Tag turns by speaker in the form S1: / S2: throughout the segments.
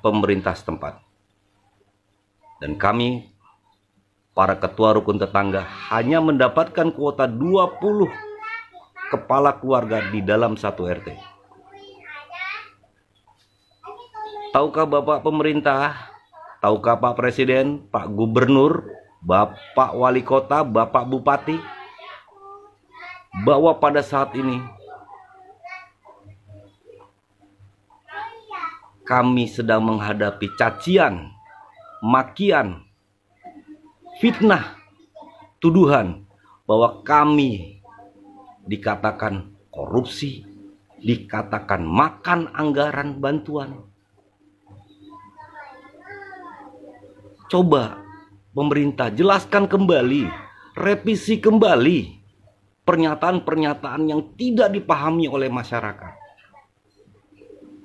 S1: pemerintah setempat. Dan kami, para ketua rukun tetangga, hanya mendapatkan kuota 20 kepala keluarga di dalam satu RT. Tahukah Bapak pemerintah, tahukah Pak Presiden, Pak Gubernur, Bapak Wali Kota, Bapak Bupati, bahwa pada saat ini kami sedang menghadapi cacian, makian, fitnah, tuduhan bahwa kami dikatakan korupsi, dikatakan makan anggaran bantuan. Coba pemerintah jelaskan kembali, revisi kembali pernyataan-pernyataan yang tidak dipahami oleh masyarakat,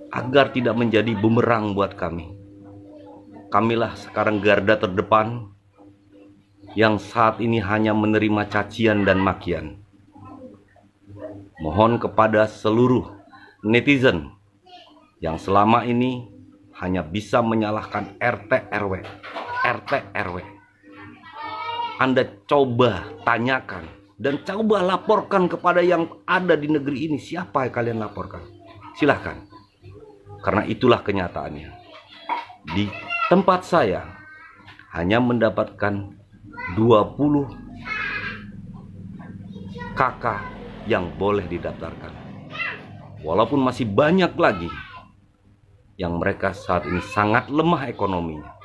S1: agar tidak menjadi bumerang buat kami. Kamilah sekarang garda terdepan yang saat ini hanya menerima cacian dan makian. Mohon kepada seluruh netizen yang selama ini hanya bisa menyalahkan RT RW. Anda coba tanyakan dan coba laporkan kepada yang ada di negeri ini. Siapa yang kalian laporkan? Silahkan. Karena itulah kenyataannya. Di tempat saya hanya mendapatkan 20 KK yang boleh didaftarkan. Walaupun masih banyak lagi yang mereka saat ini sangat lemah ekonominya.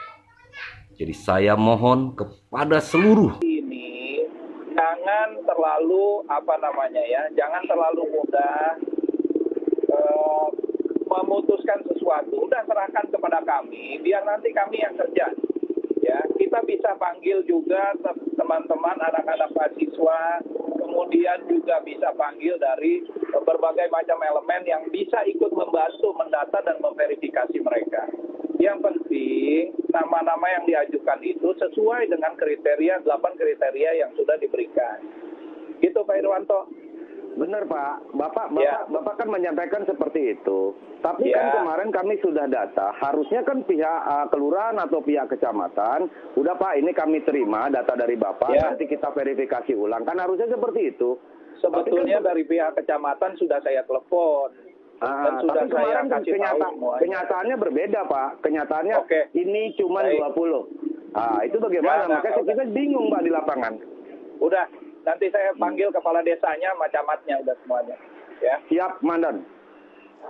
S1: Jadi saya mohon kepada seluruh
S2: ini jangan terlalu jangan terlalu mudah memutuskan sesuatu. Udah serahkan kepada kami, biar nanti kami yang kerja. Ya, kita bisa panggil juga teman-teman anak-anak mahasiswa, kemudian juga bisa panggil dari berbagai macam elemen yang bisa ikut membantu mendata dan memverifikasi mereka. Yang penting nama-nama yang diajukan itu sesuai dengan kriteria 8 kriteria yang sudah diberikan. Gitu Pak Irwanto.
S3: Benar Pak, Bapak kan menyampaikan seperti itu. Tapi kan kemarin kami sudah data, harusnya kan pihak kelurahan atau pihak kecamatan, udah Pak ini kami terima data dari Bapak, nanti kita verifikasi ulang. Kan harusnya seperti itu.
S2: Sebetulnya kan, dari pihak kecamatan sudah saya telepon. Dan sudah
S3: tapi
S2: saya
S3: kemarin
S2: kasih
S3: kenyataannya berbeda Pak. Kenyataannya ini cuma 20. Itu bagaimana? Makanya kita bingung Pak di lapangan.
S2: Udah. Nanti saya panggil kepala desanya, camatnya udah semuanya. Ya.
S3: Siap, Mandan.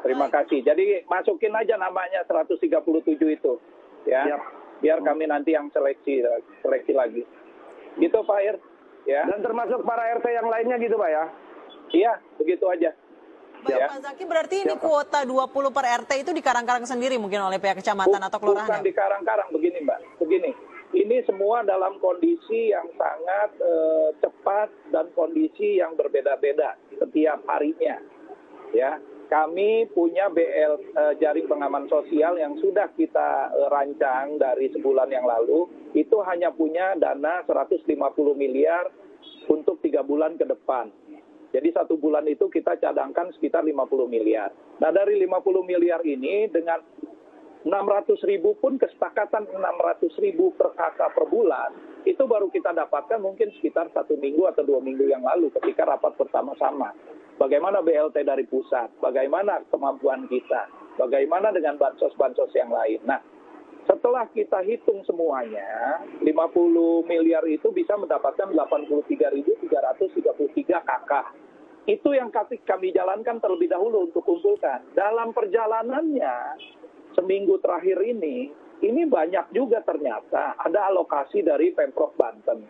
S2: Terima kasih. Jadi masukin aja namanya 137 itu. Ya. Siap. Biar kami nanti yang seleksi lagi. Gitu Pak Ir. Ya.
S3: Dan termasuk para RT yang lainnya gitu Pak ya?
S2: Iya, begitu aja.
S4: Baik, Pak Zaki, berarti ini kuota 20 per RT itu dikarang-karang sendiri mungkin oleh pihak kecamatan atau kelurahan?
S2: Bukan dikarang-karang, begini Mbak. Begini. Ini semua dalam kondisi yang sangat cepat dan kondisi yang berbeda-beda setiap harinya. Ya, kami punya jaring pengaman sosial yang sudah kita rancang dari sebulan yang lalu. Itu hanya punya dana 150 miliar untuk 3 bulan ke depan. Jadi 1 bulan itu kita cadangkan sekitar 50 miliar. Nah dari 50 miliar ini dengan 600.000 pun kesepakatan 600.000 per kakak per bulan, itu baru kita dapatkan mungkin sekitar 1 minggu atau 2 minggu yang lalu ketika rapat bersama-sama. Bagaimana BLT dari pusat, bagaimana kemampuan kita, bagaimana dengan bansos-bansos yang lain. Nah, setelah kita hitung semuanya, 50 miliar itu bisa mendapatkan 83.333 kakak. Itu yang kami jalankan terlebih dahulu untuk kumpulkan. Dalam perjalanannya, seminggu terakhir ini banyak juga ternyata ada alokasi dari Pemprov Banten.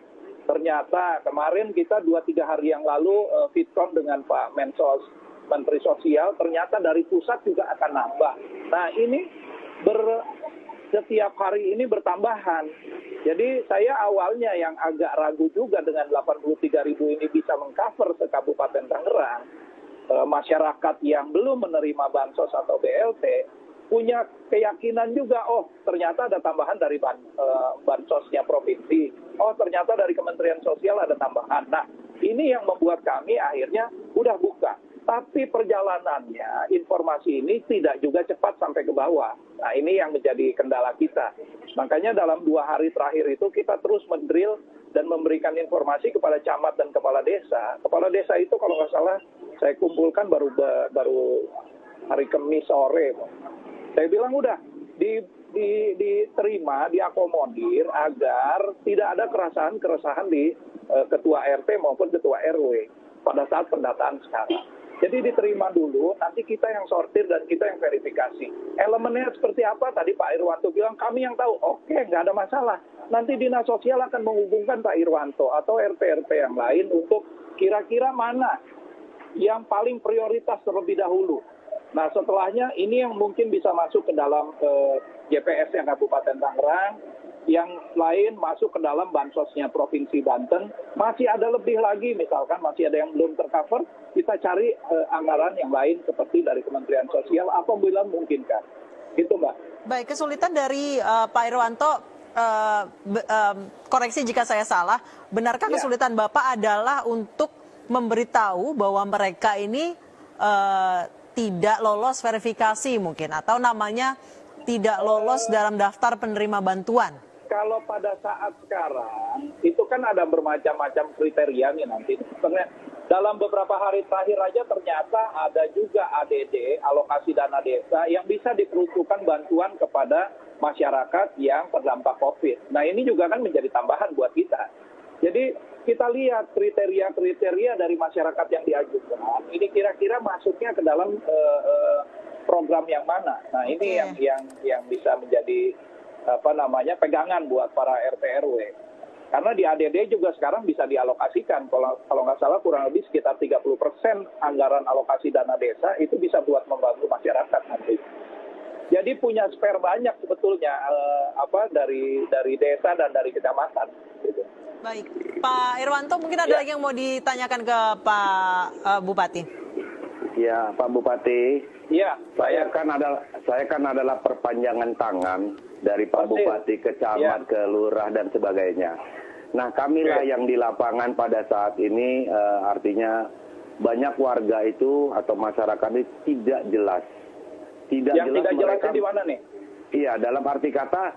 S2: Ternyata kemarin kita 2-3 hari yang lalu Fitcon dengan Pak Mensos, Menteri Sosial, ternyata dari pusat juga akan nambah. Nah ini setiap hari ini bertambahan. Jadi saya awalnya yang agak ragu juga dengan 83.000 ini bisa mengcover se-Kabupaten Tangerang. Masyarakat yang belum menerima bansos atau BLT, punya keyakinan juga, oh ternyata ada tambahan dari bansosnya provinsi, oh ternyata dari Kementerian Sosial ada tambahan. Nah ini yang membuat kami akhirnya udah buka. Tapi perjalanannya, informasi ini tidak juga cepat sampai ke bawah. Nah, ini yang menjadi kendala kita. Makanya dalam 2 hari terakhir itu kita terus mendrill dan memberikan informasi kepada camat dan kepala desa. Kepala desa itu kalau nggak salah saya kumpulkan baru hari Kamis sore. Saya bilang udah diterima, diakomodir agar tidak ada keresahan di ketua RT maupun ketua RW pada saat pendataan sekarang. Jadi diterima dulu, nanti kita yang sortir dan kita yang verifikasi. Elemennya seperti apa? Tadi Pak Irwanto bilang, kami yang tahu. Oke, nggak ada masalah. Nanti Dinas Sosial akan menghubungkan Pak Irwanto atau RT-RT yang lain untuk kira-kira mana yang paling prioritas terlebih dahulu. Nah, setelahnya ini yang mungkin bisa masuk ke dalam JPS yang Kabupaten Tangerang, yang lain masuk ke dalam bansosnya Provinsi Banten. Masih ada lebih lagi, misalkan masih ada yang belum tercover, kita cari anggaran yang lain seperti dari Kementerian Sosial apabila memungkinkan. Gitu, Mbak.
S4: Baik, kesulitan dari Pak Irwanto, koreksi jika saya salah, benarkah kesulitan Bapak adalah untuk memberitahu bahwa mereka ini tidak lolos verifikasi mungkin, atau namanya tidak lolos dalam daftar penerima bantuan?
S2: Kalau pada saat sekarang, itu kan ada bermacam-macam kriteria nih nanti. Sebenarnya dalam beberapa hari terakhir aja ternyata ada juga ADD, alokasi dana desa, yang bisa diperuntukkan bantuan kepada masyarakat yang terdampak COVID. Nah, ini juga kan menjadi tambahan buat kita. Jadi kita lihat kriteria-kriteria dari masyarakat yang diajukan, ini kira-kira masuknya ke dalam program yang mana. Nah, ini yang bisa menjadi pegangan buat para RT RW. Karena di ADD juga sekarang bisa dialokasikan. Kalau nggak salah kurang lebih sekitar 30% anggaran alokasi dana desa itu bisa buat membantu masyarakat nanti. Jadi punya spare banyak sebetulnya dari desa dan dari kecamatan. Gitu.
S4: Baik, Pak Irwanto mungkin ada lagi yang mau ditanyakan ke Pak Bupati.
S3: Ya, Pak Bupati.
S2: Iya,
S3: saya kan adalah perpanjangan tangan dari Pak Bupati ke camat, ke lurah dan sebagainya. Nah, kamilah yang di lapangan pada saat ini artinya banyak warga itu atau masyarakat itu tidak jelas.
S2: Yang tidak jelasnya di mana nih?
S3: Iya, dalam arti kata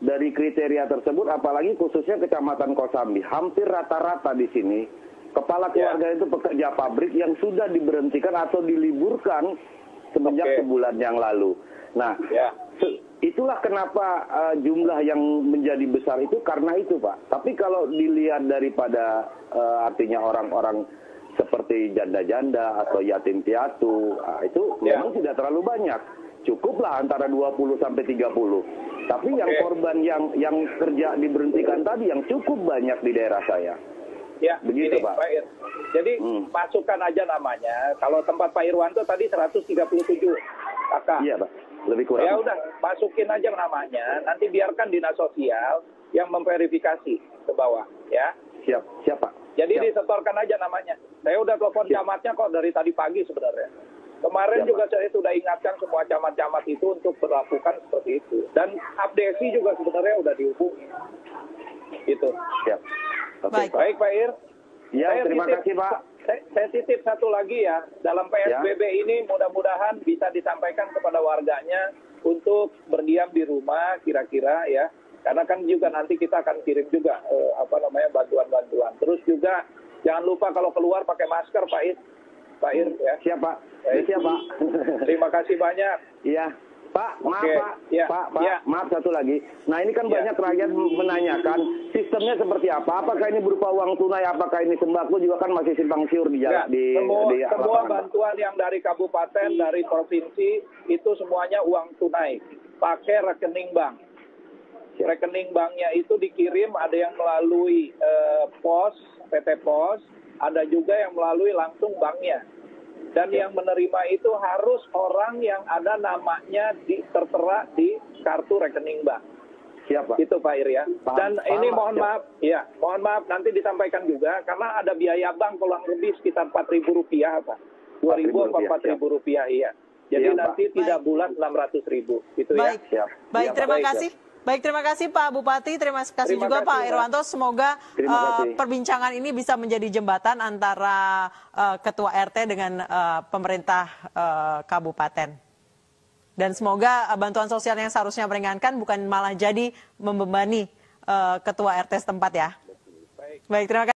S3: dari kriteria tersebut, apalagi khususnya Kecamatan Kosambi, hampir rata-rata di sini kepala keluarga itu pekerja pabrik yang sudah diberhentikan atau diliburkan semenjak sebulan yang lalu. Nah, itulah kenapa jumlah yang menjadi besar itu karena itu, Pak. Tapi kalau dilihat daripada artinya orang-orang seperti janda-janda atau yatim piatu, itu memang tidak terlalu banyak. Cukuplah antara 20 sampai 30. Tapi yang korban yang kerja diberhentikan tadi yang cukup banyak di daerah saya.
S2: Ya,
S3: begitu,
S2: ini,
S3: Pak.
S2: Jadi masukkan aja namanya. Kalau tempat Pak Irwanto tadi 137 kakak.
S3: Iya, Pak. Lebih kurang.
S2: Ya udah, masukin aja namanya. Nanti biarkan Dinas Sosial yang memverifikasi ke bawah, ya.
S3: Siap, Pak.
S2: Jadi disetorkan aja namanya. Saya udah telepon camatnya kok dari tadi pagi sebenarnya. Kemarin juga saya sudah ingatkan semua camat-camat itu untuk berlakukan seperti itu. Dan Abdesi juga sebenarnya udah dihubungi. Gitu.
S3: Siap.
S2: Baik, Pak Ir.
S3: Ya, terima kasih, Pak.
S2: Saya titip satu lagi ya. Dalam PSBB ini mudah-mudahan bisa disampaikan kepada warganya untuk berdiam di rumah kira-kira ya. Karena kan juga nanti kita akan kirim juga bantuan-bantuan. Terus juga jangan lupa kalau keluar pakai masker, Pak Ir. Pak Ir ya.
S3: Siap, Pak. Siap, Pak.
S2: Terima kasih banyak.
S3: Iya. Pak, maaf Pak.
S2: Ya.
S3: Pak, maaf satu lagi. Nah, ini kan banyak rakyat menanyakan sistemnya seperti apa? Apakah ini berupa uang tunai? Apakah ini sembako juga kan masih simpang siur di jalan
S2: semua bantuan yang dari kabupaten, dari provinsi itu semuanya uang tunai. Pakai rekening bank. Rekening banknya itu dikirim ada yang melalui pos, PT Pos, ada juga yang melalui langsung banknya. Dan yang menerima itu harus orang yang ada namanya tertera di kartu rekening bank.
S3: Siap, Pak.
S2: Itu Pak Ir ya. Dan ini mohon maaf nanti disampaikan juga karena ada biaya bank kurang lebih sekitar Rp4.000 Pak. 2.000 atau Rp4.000 iya. Jadi nanti tidak bulan 600.000 gitu ya.
S4: Baik, terima kasih Baik, terima kasih Pak Bupati, terima kasih juga Pak Irwanto. Semoga perbincangan ini bisa menjadi jembatan antara Ketua RT dengan pemerintah kabupaten. Dan semoga bantuan sosial yang seharusnya meringankan bukan malah jadi membebani Ketua RT setempat ya. Baik, terima kasih.